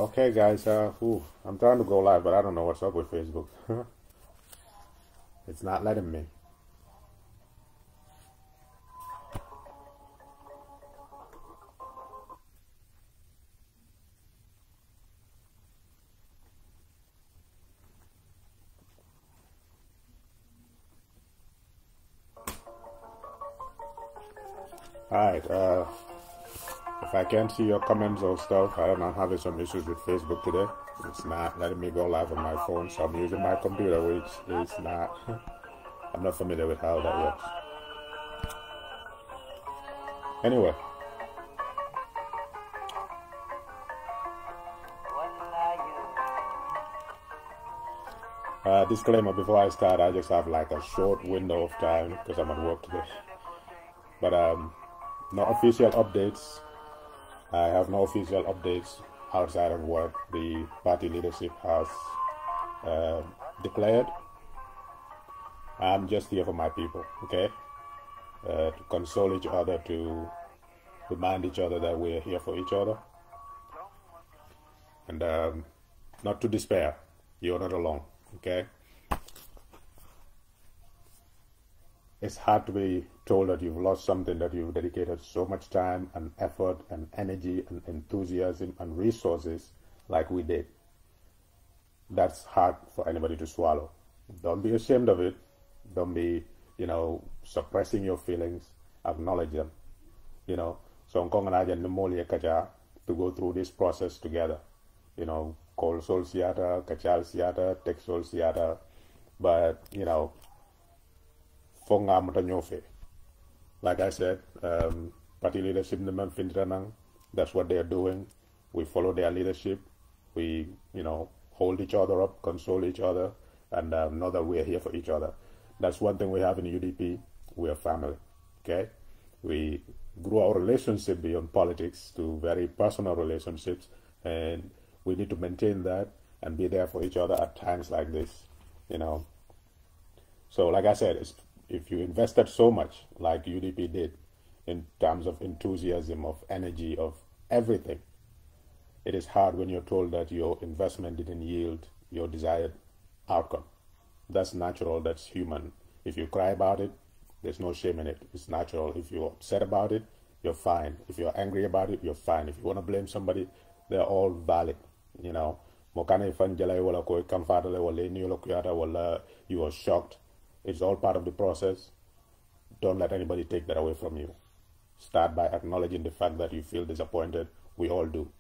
Okay, guys. I'm trying to go live, but I don't know what's up with Facebook. It's not letting me. All right. If I can't see your comments or stuff, I don't know. I'm having some issues with Facebook today. It's not letting me go live on my phone, so I'm using my computer, which is not. I'm not familiar with how that works. Anyway. Disclaimer before I start, I just have like a short window of time because I'm at work today. But no official updates. I have no official updates outside of what the party leadership has declared. I'm just here for my people, okay? To console each other, to remind each other that we're here for each other. And not to despair. You're not alone, okay? It's hard to be told that you've lost something that you've dedicated so much time and effort and energy and enthusiasm and resources like we did. That's hard for anybody to swallow. Don't be ashamed of it. Don't be, suppressing your feelings. Acknowledge them, So to go through this process together, call sol siata, kachal siata, tek sol siata, but, like I said, party leadership, that's what they're doing. We follow their leadership. We, hold each other up, console each other, and know that we're here for each other. That's one thing we have in UDP. We're family, okay? We grew our relationship beyond politics to very personal relationships, and we need to maintain that and be there for each other at times like this, So like I said, if you invested so much like UDP did in terms of enthusiasm, of energy, of everything, it is hard when you're told that your investment didn't yield your desired outcome. That's natural, that's human. If you cry about it, there's no shame in it. It's natural. If you're upset about it, you're fine. If you're angry about it, you're fine. If you want to blame somebody, they're all valid, You are shocked. It's all part of the process. Don't let anybody take that away from you. Start by acknowledging the fact that you feel disappointed. We all do,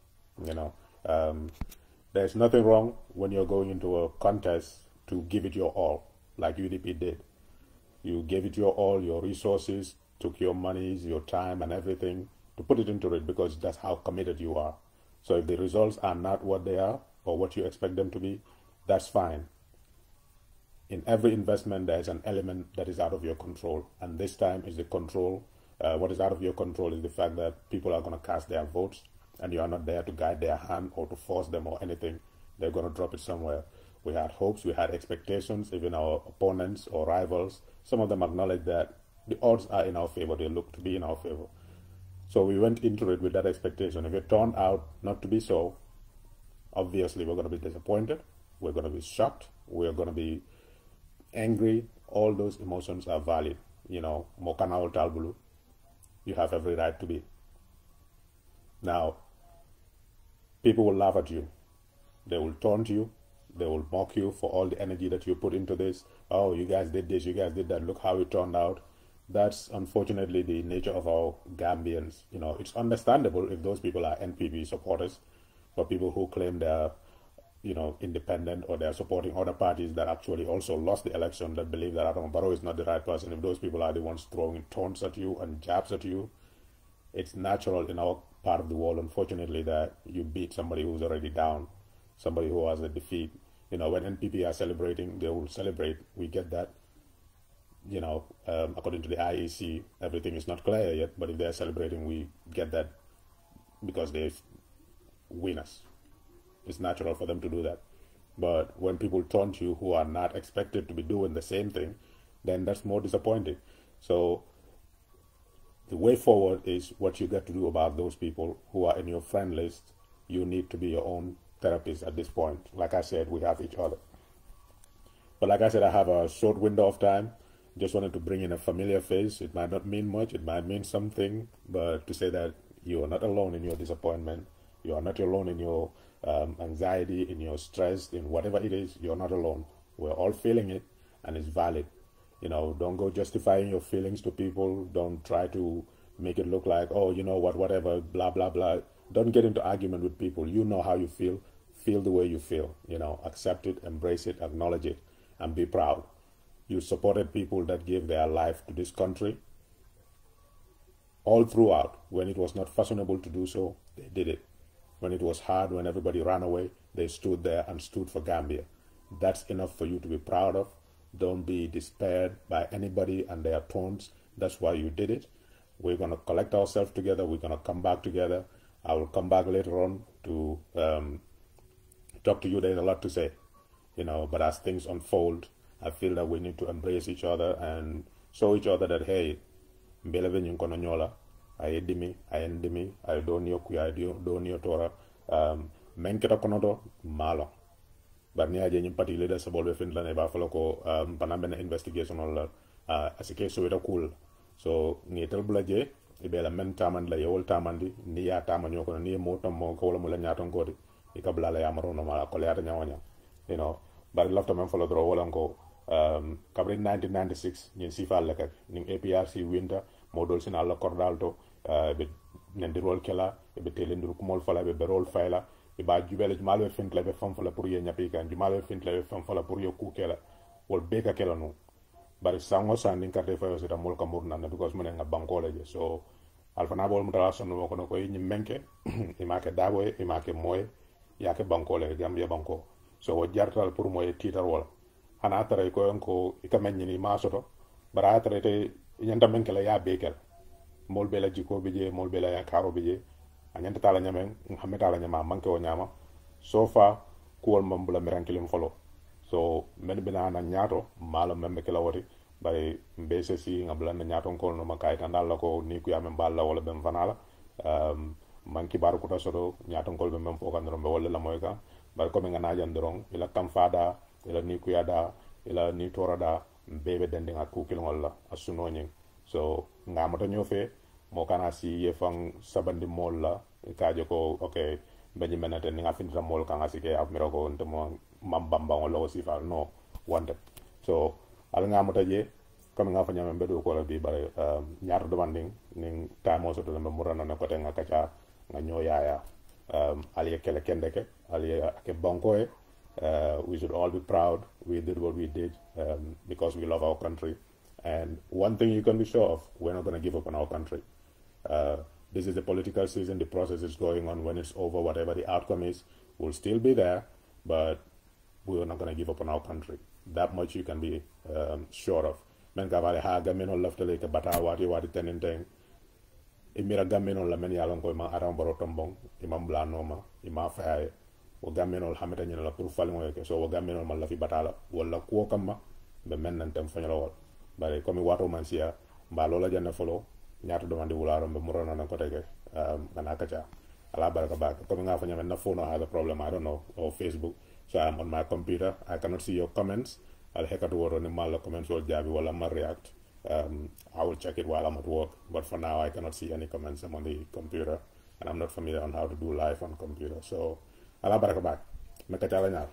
There's nothing wrong when you're going into a contest to give it your all, like UDP did. You gave it your all, your resources, took your monies, your time and everything to put it into it because that's how committed you are. So if the results are not what they are or what you expect them to be, that's fine. In every investment, there is an element that is out of your control. And this time is the control. What is out of your control is the fact that people are going to cast their votes and you are not there to guide their hand or to force them or anything. They're going to drop it somewhere. We had hopes, we had expectations, even our opponents or rivals. Some of them acknowledge that the odds are in our favor. They look to be in our favor. So we went into it with that expectation. If it turned out not to be so, obviously we're going to be disappointed. We're going to be shocked. We're going to be angry. All those emotions are valid. Mokana or Talbulu, you have every right to be. Now, people will laugh at you. They will taunt you. They will mock you for all the energy that you put into this. Oh, you guys did this, you guys did that. Look how it turned out. That's unfortunately the nature of our Gambians. It's understandable if those people are NPP supporters, but people who claim they're, independent or they're supporting other parties that actually also lost the election, that believe that Adama Barrow is not the right person. If those people are the ones throwing taunts at you and jabs at you, it's natural in our part of the world, unfortunately, that you beat somebody who's already down, somebody who has a defeat. When NPP are celebrating, they will celebrate. We get that. According to the IEC, everything is not clear yet, but if they're celebrating, we get that because they win us. It's natural for them to do that. But when people taunt you who are not expected to be doing the same thing, then that's more disappointing. So the way forward is what you get to do about those people who are in your friend list. You need to be your own therapists at this point. Like I said, we have each other. But like I said, I have a short window of time. Just wanted to bring in a familiar face. It might not mean much, it might mean something, but to say that you are not alone in your disappointment, you are not alone in your anxiety, in your stress, in whatever it is, you're not alone. We're all feeling it, and it's valid. You know, don't go justifying your feelings to people. Don't try to make it look like, oh, you know what, whatever, blah, blah, blah. Don't get into argument with people. You know how you feel. Feel the way you feel. You know, accept it, embrace it, acknowledge it, and be proud. You supported people that gave their life to this country. All throughout, when it was not fashionable to do so, they did it. When it was hard, when everybody ran away, they stood there and stood for Gambia. That's enough for you to be proud of. Don't be despaired by anybody and their tones. That's why you did it. We're going to collect ourselves together. We're going to come back together. I will come back later on to talk to you. There's a lot to say, you know, but as things unfold, I feel that we need to embrace each other and show each other that, hey, mbele venye nkono nyola, ayedimi, ayendimi, ayedonio kuya, ayedonio tora, menketa konodo, malo. But ni aje nyimpati leader sa bolbe fin la ne ba falo ko panambena investigation on la asike so ita cool. So ni tel bulaje ibela men taman la yewol tamandi ni ya tamanyo ko ni mo tam mo ko wala mo la nyaton ko di ikabla la yamaro no mala ko le ata nyawanya, you know. But lafta men falo dro wala ko kabri 1996 ñin sifal la kak ning APRC winter modol sin alla cordalto be nendirol kela be telendur kumol fala be berol fayla be ba jubele malo fint la be fam fala pour ye nyapi kan malo fint la be fam fala pour yo ku kela wol beka kela no bari sango sandin karte fayo sita mol kamur nan because mo nga banko la je. So alfana bol mutala son mo ko no ko ñi menke imake daboy imake moy yake banko la Gambia banko. So wo jartal pour moy titar wala hana tare ko ko ikamenyi ni masoto bara tare te nyanda men kala ya bekel mol bela jiko bije mol bela ya karo bije anyanta tala nyamen hameta la nyama manke o nyama so fa kuwol mambula merankilim folo. So men bina na nyato malo membe kala wori bay mbese si ngabla na nyato ko no makay tan dal ko ni ku yamen balla wala ben fanala manki baru ko tasoro nyato ko be mem fo kan rombe wala la moy ka bar ko me ngana jandorong ila kam fada ila ni kuyada ila ni torada bebe dending at kukil wala asuno nying. So ngamata nyofe mo kana si yefang sabandi mol la kaje ko okay benji menate ni ngafinta mol kanga sike af miro ko ntemo mambamba wala ko sifal no wande. So al ngamata je comme nga fa nyame bedo ko la bi bare ñaar demanding ning tamo so to lembe murana na ko te nga kacha nga nyoyaya ali kele kendeke ali ke banko. We should all be proud we did what we did because we love our country. And one thing you can be sure of, we're not going to give up on our country. This is the political season, the process is going on. When it's over, whatever the outcome is, we'll still be there, but we're not going to give up on our country. That much you can be sure of. Men kavale ha gameno laftale ke bata wati tenenteng. Imira gameno la men yalon ko ma aram baro tombong, imam blanoma, ima faye. Wo gammenol hameta ñina la pour falimo ke so wo gammenol man la fi batala wala ko kamma be men nan tam fañalo wol bare comme wato man sia ba lola janna folo ñaata demande wularo be murona nan ko tege ngana kacha ala baraka ba comme nga fanya na phone has a problem, I don't know, or Facebook. So I'm on my computer, I cannot see your comments. I'll heck to word on the mal comments or jabi while I'm react. I will check it while I'm at work, but for now I cannot see any comments. I'm on the computer and I'm not familiar on how to do live on computer. So ala baraka ba. Mekachala ñaar.